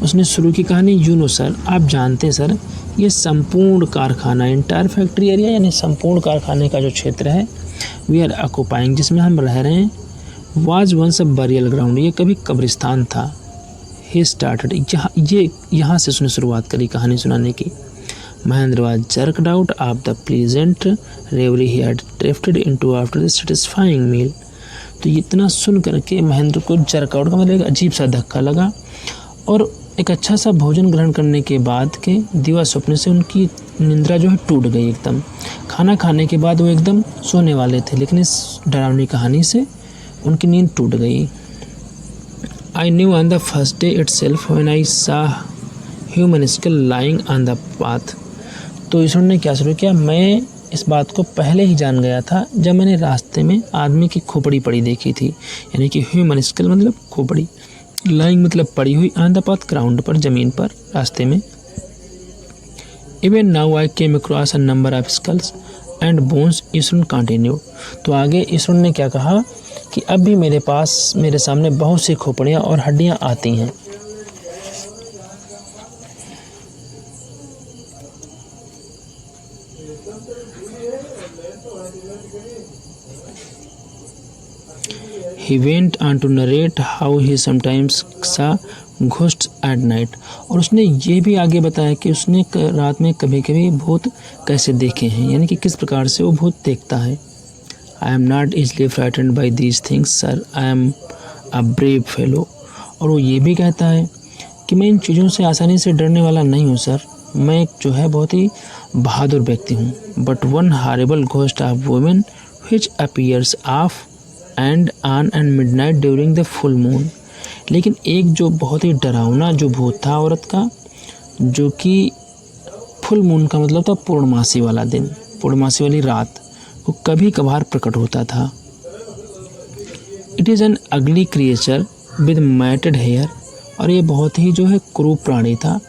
उसने शुरू की कहानी, यू नो सर, आप जानते हैं सर, ये संपूर्ण कारखाना, इंटायर फैक्ट्री एरिया यानी संपूर्ण कारखाने का जो क्षेत्र है, वी आर ऑक्युपाइंग जिसमें हम रह रहे हैं, was once a burial ground, ये कभी कब्रिस्तान था। ही स्टार्टेड, यहाँ से उसने शुरुआत करी कहानी सुनाने की। Mahendra was jerked out of the pleasant reverie he had drifted into after the satisfying meal। तो इतना सुन करके महेंद्र को जर्क आउट का मतलब एक अजीब सा धक्का लगा, और एक अच्छा सा भोजन ग्रहण करने के बाद के दिवा स्वप्न से उनकी निंद्रा जो है टूट गई एकदम। खाना खाने के बाद वो एकदम सोने वाले थे, लेकिन इस डरावनी कहानी से उनकी नींद टूट गई। I knew on the first day itself when I saw human skull lying on the path। तो ईश्वर ने क्या शुरू किया, मैं इस बात को पहले ही जान गया था जब मैंने रास्ते में आदमी की खोपड़ी पड़ी देखी थी, यानी कि ह्यूमन स्कल मतलब खोपड़ी, लाइंग मतलब पड़ी हुई, ऑन द पाथ ग्राउंड पर, ज़मीन पर, रास्ते में। Even now I came across a number of skulls and bones, Ishwar continue. तो आगे ईश्वर ने क्या कहा कि अब भी मेरे सामने बहुत सी खोपड़ियाँ और हड्डियाँ आती हैं। He went on to narrate how he sometimes saw ghosts at night। और उसने ये भी आगे बताया कि उसने रात में कभी कभी भूत कैसे देखे हैं, यानी कि किस प्रकार से वो भूत देखता है। I am not easily frightened by these things, sir. I am a brave fellow। और वो ये भी कहता है कि मैं इन चीज़ों से आसानी से डरने वाला नहीं हूँ सर, मैं एक जो है बहुत ही बहादुर व्यक्ति हूँ। But one horrible ghost of woman which appears off and on and midnight during the full moon। लेकिन एक जो बहुत ही डरावना जो भूत था औरत का, जो कि फुल मून का मतलब था पूर्णमासी वाला दिन, पूर्णमासी वाली रात, वो कभी कभार प्रकट होता था। It is an ugly creature with matted hair. और ये बहुत ही जो है क्रूर प्राणी था,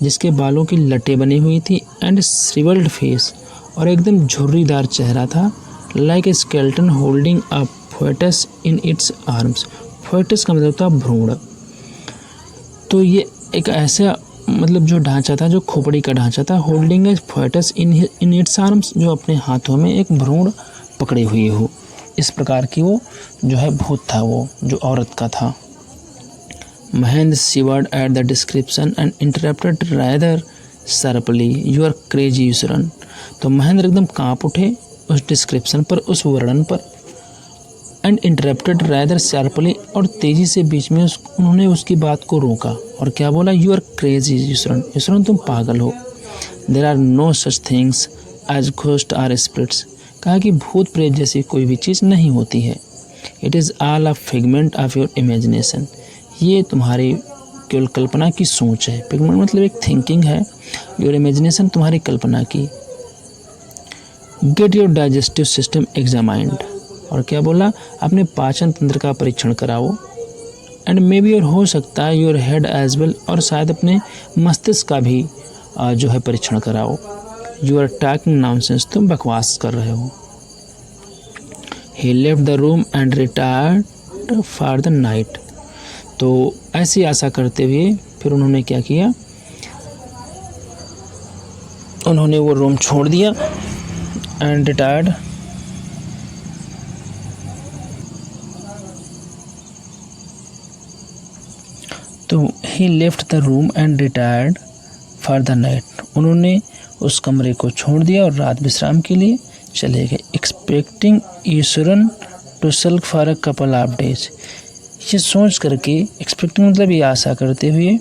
जिसके बालों की लटें बनी हुई थी, एंड श्रिवल्ड फेस, और एकदम झुर्रीदार चेहरा था, like a skeleton holding a foetus in its arms. Foetus का मतलब था भ्रूण। तो ये एक ऐसा मतलब जो ढांचा था, जो खोपड़ी का ढांचा था, holding a foetus in its arms, जो अपने हाथों में एक भ्रूण पकड़े हुए हो, इस प्रकार की वो जो है भूत था, वो जो औरत का था। Mahendra shivered at the description and interrupted rather sharply, you are crazy Ishwaran. तो महेंद्र एकदम कांप उठे उस डिस्क्रिप्शन पर, उस वर्णन पर, एंड इंटरप्टेड रादर शार्पली, और तेज़ी से बीच में उन्होंने उसकी बात को रोका और क्या बोला, you are crazy Ishwaran, Ishwaran तुम पागल हो। There are no such things as ghost are spirits, कहा कि भूत प्रेत जैसी कोई भी चीज़ नहीं होती है। It is all a figment of your imagination, ये तुम्हारी केवल कल्पना की सोच है। फिगमेंट मतलब एक थिंकिंग है, योर इमेजिनेशन तुम्हारी कल्पना की। Get your digestive system examined, और क्या बोला, अपने पाचन तंत्र का परीक्षण कराओ। एंड मे बी, और हो सकता है योर हेड एज वेल, और शायद अपने मस्तिष्क का भी जो है परीक्षण कराओ। यू आर टॉकिंग नॉनसेंस, तुम बकवास कर रहे हो। He left the room and retired for the night. तो ऐसी आशा करते हुए फिर उन्होंने क्या किया, उन्होंने वो रूम छोड़ दिया एंड रिटायर्ड तो he left the room and retired for the night, उन्होंने उस कमरे को छोड़ दिया और रात विश्राम के लिए चले गए। Expecting Iswaran to sulk for a couple of days, ये सोच करके, एक्सपेक्टिंग मतलब ये आशा करते हुए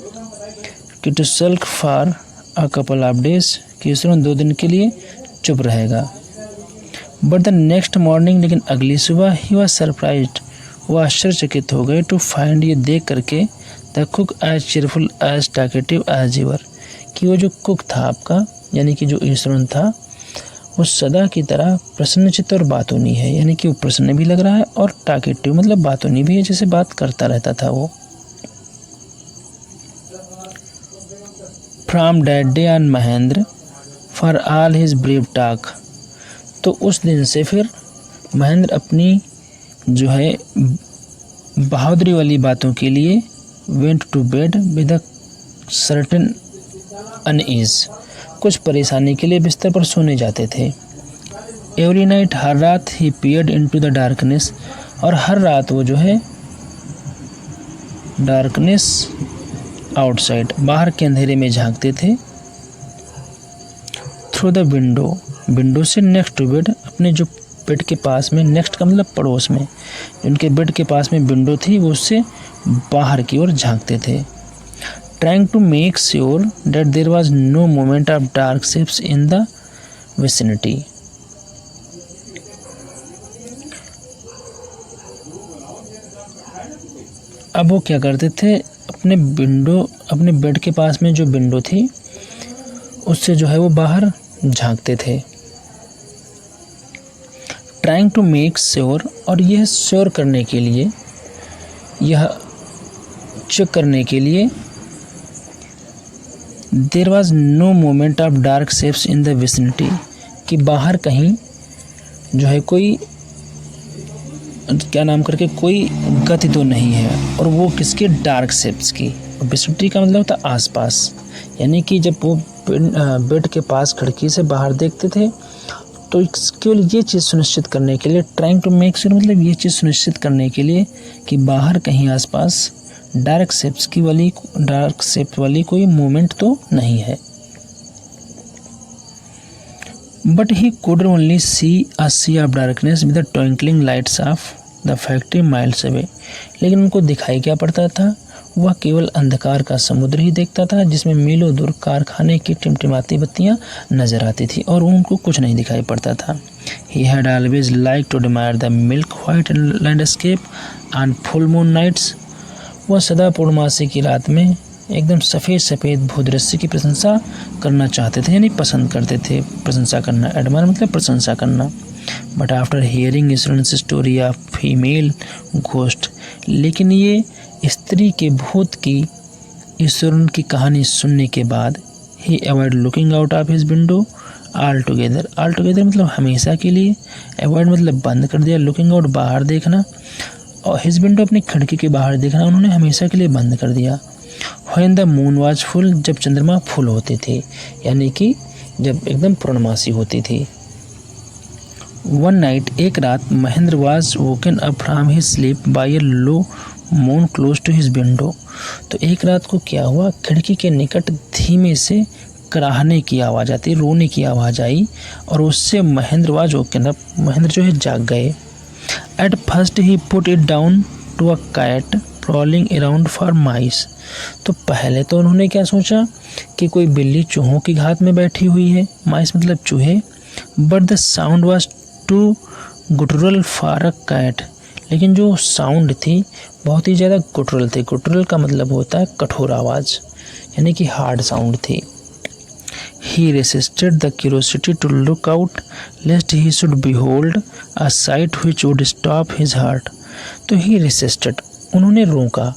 कि to sulk for a couple of days, कि ईश्वरन 2 दिन के लिए चुप रहेगा। बट द नेक्स्ट मॉर्निंग, लेकिन अगली सुबह, ही वॉज सरप्राइज्ड, वो आश्चर्यचकित हो गए, टू फाइंड, ये देख करके, the cook as cheerful as talkative as ever, कि वो जो कुक था आपका, यानी कि जो ईश्वरन था, वो सदा की तरह प्रसन्नचित्त और बातूनी है, यानी कि वो प्रसन्न भी लग रहा है और टाकेटिव मतलब बातूनी भी है, जैसे बात करता रहता था वो। From that day on Mahendra for all his brave talk, तो उस दिन से फिर महेंद्र अपनी जो है बहादुरी वाली बातों के लिए went to bed with a certain unease, कुछ परेशानी के लिए बिस्तर पर सोने जाते थे। एवरी नाइट, हर रात ही पीयर्ड इनटू द डार्कनेस, और हर रात वो जो है डार्कनेस आउटसाइड, बाहर के अंधेरे में झांकते थे। थ्रू द विंडो, विंडो से नेक्स्ट टू बेड, अपने जो बेड के पास में, नेक्स्ट का मतलब पड़ोस में, उनके बेड के पास में विंडो थी, वो उससे बाहर की ओर झांकते थे। Trying to make sure that there was no moment of dark shapes in the vicinity. अब वो क्या करते थे, अपने विंडो, अपने बेड के पास में जो विंडो थी उससे जो है वो बाहर झांकते थे। ट्राइंग टू मेक श्योर, और यह श्योर करने के लिए, यह चेक करने के लिए, there was no moment of dark shapes in the vicinity, कि बाहर कहीं जो है कोई क्या नाम करके कोई गति तो नहीं है, और वो किसके, डार्क शेप्स की। विसिनिटी का मतलब होता है आसपास, यानी कि जब वो बेड के पास खिड़की से बाहर देखते थे तो केवल ये चीज़ सुनिश्चित करने के लिए, ट्राइंग टू मेक श्योर मतलब ये चीज़ सुनिश्चित करने के लिए कि बाहर कहीं आसपास डार्क शेप वाली कोई मूवमेंट तो नहीं है। But he could only see a sea of darkness with the twinkling lights of the factory miles away, लेकिन उनको दिखाई क्या पड़ता था, वह केवल अंधकार का समुद्र ही देखता था, जिसमें मीलों दूर कारखाने की टिमटिमाती बत्तियां नजर आती थी, और उनको कुछ नहीं दिखाई पड़ता था। He had always liked to admire the milk white landscape on full moon nights. वह सदा पूर्णमासी की रात में एकदम सफ़ेद भूदृश्य की प्रशंसा करना चाहते थे, यानी पसंद करते थे। प्रशंसा करना, एडमायर मतलब प्रशंसा करना। But after hearing Iswaran's story of female ghost, लेकिन ये स्त्री के भूत की ईश्वरन की कहानी सुनने के बाद, he avoid looking out of his window altogether मतलब हमेशा के लिए, अवॉइड मतलब बंद कर दिया, लुकिंग आउट बाहर देखना, और हिज विंडो अपनी खिड़की के बाहर देखना उन्होंने हमेशा के लिए बंद कर दिया। When the moon was full, जब चंद्रमा फुल होते थे, यानी कि जब एकदम पूर्णमासी होती थी। वन नाइट, एक रात, Mahendra was woken up from his sleep by a low moan close to his window, तो एक रात को क्या हुआ, खिड़की के निकट धीमे से कराहने की आवाज़ आती, रोने की आवाज़ आई, और उससे Mahendra was woken up, Mahendra जो है जाग गए। At first he put it down to a cat prowling around for mice, तो पहले तो उन्होंने क्या सोचा कि कोई बिल्ली चूहों की घात में बैठी हुई है, माइस मतलब चूहे। But the sound was too guttural for a cat, लेकिन जो साउंड थी बहुत ही ज़्यादा गुटुरल थी। गुटुरल का मतलब होता है कठोर आवाज़, यानी कि हार्ड साउंड थी। He resisted the curiosity to look out lest he should behold a sight which would stop his heart. तो he resisted, उन्होंने रोका।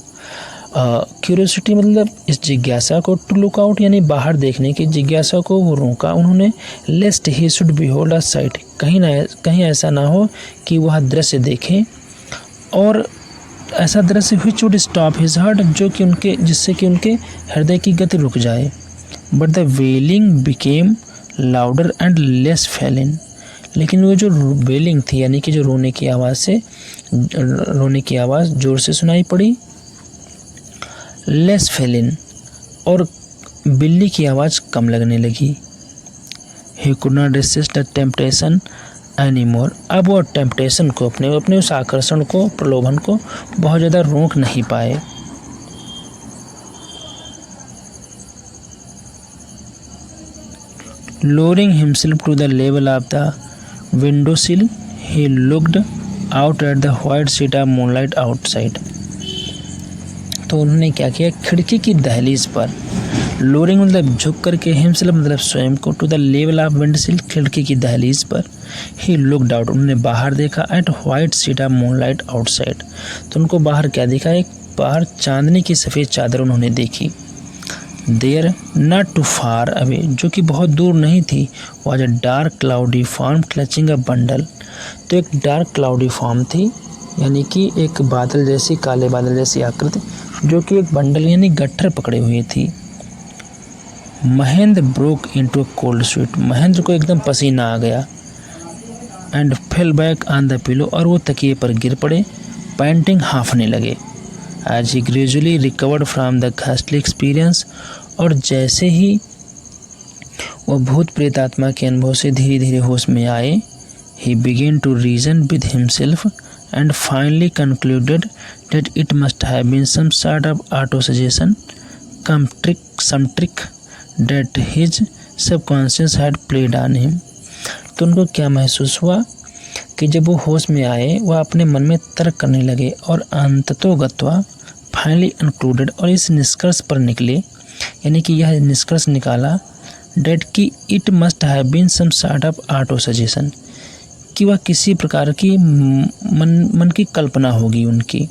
क्यूरियोसिटी मतलब इस जिज्ञासा को, टू लुक आउट यानी बाहर देखने की जिज्ञासा को वो रोका उन्होंने। Lest he should behold a sight, कहीं ऐसा ना हो कि वह दृश्य देखें, और ऐसा दृश्य which would stop his heart, जो कि जिससे कि उनके हृदय की गति रुक जाए। But the wailing became louder and less feline, लेकिन वो जो वेलिंग थी यानी कि जो रोने की आवाज़ जोर से सुनाई पड़ी, लेस फेलिन, और बिल्ली की आवाज़ कम लगने लगी। He could not resist the temptation any more, अब वो टेम्पटेशन को, अपने उस आकर्षण को, प्रलोभन को बहुत ज़्यादा रोक नहीं पाए। Lowering himself to the level of the window sill, he looked out at the white sheet of moonlight outside. तो उन्होंने क्या किया, खिड़की की दहलीज पर लोअरिंग मतलब झुक करके, हिमसेल्फ मतलब स्वयं को, टू द लेवल ऑफ विंडसिल खिड़की की दहलीज पर। ही लुक्ड आउट, उन्होंने बाहर देखा, at white sheet of moonlight outside, तो उनको बाहर क्या दिखा, एक बाहर चांदनी की सफ़ेद चादर उन्होंने देखी। There not too far away, जो कि बहुत दूर नहीं थी, was a dark cloudy form clutching a bundle, तो एक डार्क क्लाउडी फॉर्म थी, यानी कि एक बादल जैसी, काले बादल जैसी आकृति, जो कि एक बंडल यानी गट्ठर पकड़े हुए थी। Mahendra broke into a cold sweat, Mahendra को एकदम पसीना आ गया। And fell back on the pillow, और वो तकिए पर गिर पड़े, पैंटिंग, हाँफने लगे। As he gradually recovered from the ghastly experience, और जैसे ही वह भूत प्रेत आत्मा के अनुभव से धीरे धीरे होश में आए, he began to reason with himself and finally concluded that it must have been some sort of auto suggestion, some trick that his subconscious had played on him। तो उनको क्या महसूस हुआ कि जब वो होश में आए, वह अपने मन में तर्क करने लगे, और अंततोगत्वा फाइनली कंक्लूडेड, और इस निष्कर्ष पर निकले, यानी कि यह निष्कर्ष निकाला, डेट कि it must have been some sort of auto suggestion, कि वह किसी प्रकार की मन की कल्पना होगी उनकी।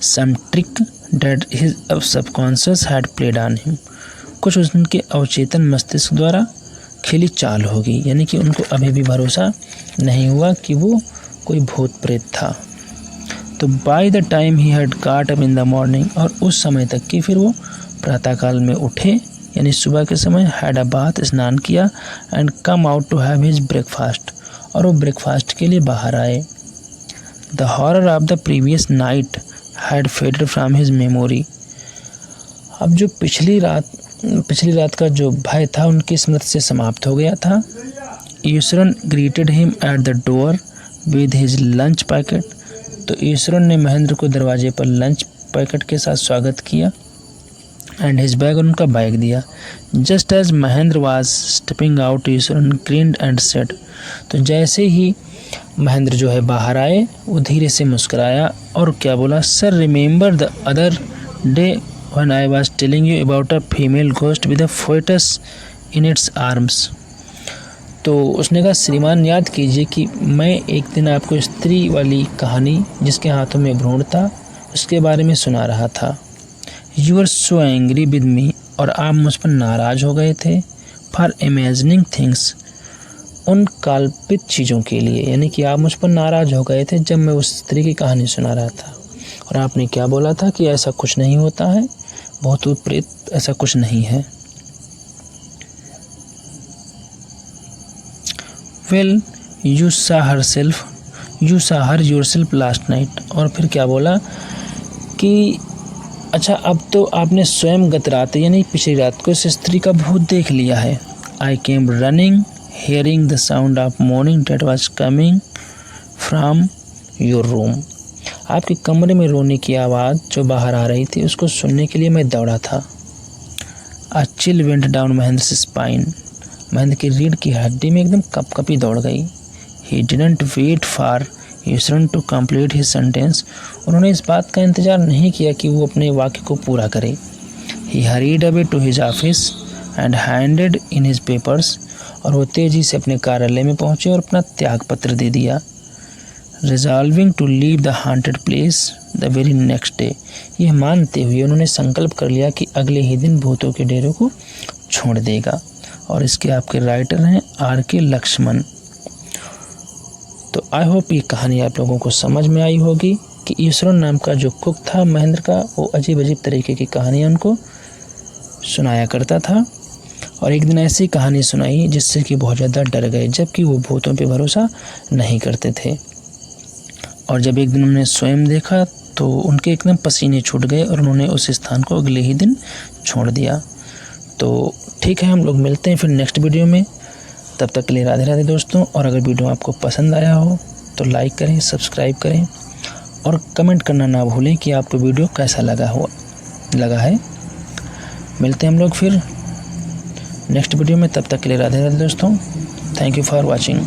Some trick that his subconscious had played on him, कुछ उनके अवचेतन मस्तिष्क द्वारा खेली चाल होगी, यानी कि उनको अभी भी भरोसा नहीं हुआ कि वो कोई भूत प्रेत था। तो by the time he had got up in the morning, और उस समय तक कि फिर वो प्रातःकाल में उठे, यानी सुबह के समय, हैड अ बाथ, स्नान किया, and come out to have his breakfast, और वो ब्रेकफास्ट के लिए बाहर आए। The horror of the previous night had faded from his memory, अब जो पिछली रात का जो भय था उनकी स्मृति से समाप्त हो गया था। Eswaran greeted him at the door with his lunch packet, तो ईश्वरन ने महेंद्र को दरवाजे पर लंच पैकेट के साथ स्वागत किया, एंड हिज बैग, और उनका बैग दिया। Just as Mahendra was stepping out, Iswaran grinned and said, तो जैसे ही महेंद्र जो है बाहर आए, वो धीरे से मुस्कुराया और क्या बोला, sir remember the other day when I was telling you about a female ghost with a fetus in its arms। तो उसने कहा, श्रीमान याद कीजिए कि मैं एक दिन आपको स्त्री वाली कहानी जिसके हाथों में भ्रूण था उसके बारे में सुना रहा था। You were so angry with me, और आप मुझ पर नाराज़ हो गए थे, for imagining things, उन कल्पित चीज़ों के लिए, यानी कि आप मुझ पर नाराज़ हो गए थे जब मैं उस स्त्री की कहानी सुना रहा था, और आपने क्या बोला था कि ऐसा कुछ नहीं होता है, भूत प्रेत ऐसा कुछ नहीं है। वेल यू सा हर योरसेल्फ लास्ट नाइट, और फिर क्या बोला कि अच्छा अब तो आपने स्वयं गत रात यानी पिछली रात को इस स्त्री का भूत देख लिया है। I came running hearing the sound of moaning that was coming from your room, आपके कमरे में रोने की आवाज़ जो बाहर आ रही थी उसको सुनने के लिए मैं दौड़ा था। A chill went down Mahendra spine, Mahendra की रीढ़ की हड्डी में एकदम कपकपी दौड़ गई। He didn't wait for Ishwaran to complete his sentence, उन्होंने इस बात का इंतज़ार नहीं किया कि वो अपने वाक्य को पूरा करे। He hurried away to his office and handed in his papers, और वो तेज़ी से अपने कार्यालय में पहुँचे और अपना त्याग पत्र दे दिया। Resolving to leave the haunted place the very next day, यह मानते हुए उन्होंने संकल्प कर लिया कि अगले ही दिन भूतों के डेरे को छोड़ देगा। और इसके आपके राइटर हैं R.K. लक्ष्मण। तो आई होप ये कहानी आप लोगों को समझ में आई होगी कि ईश्वरन नाम का जो कुक था महेंद्र का, वो अजीब अजीब तरीके की कहानियाँ उनको सुनाया करता था, और एक दिन ऐसी कहानी सुनाई जिससे कि बहुत ज़्यादा डर गए, जबकि वो भूतों पे भरोसा नहीं करते थे। और जब एक दिन उन्होंने स्वयं देखा तो उनके एकदम पसीने छूट गए और उन्होंने उस स्थान को अगले ही दिन छोड़ दिया। तो ठीक है, हम लोग मिलते हैं फिर नेक्स्ट वीडियो में। तब तक के लिए राधे राधे दोस्तों। और अगर वीडियो आपको पसंद आया हो तो लाइक करें, सब्सक्राइब करें और कमेंट करना ना भूलें कि आपको वीडियो कैसा लगा है। मिलते हैं हम लोग फिर नेक्स्ट वीडियो में। तब तक के लिए राधे राधे दोस्तों। Thank you for watching.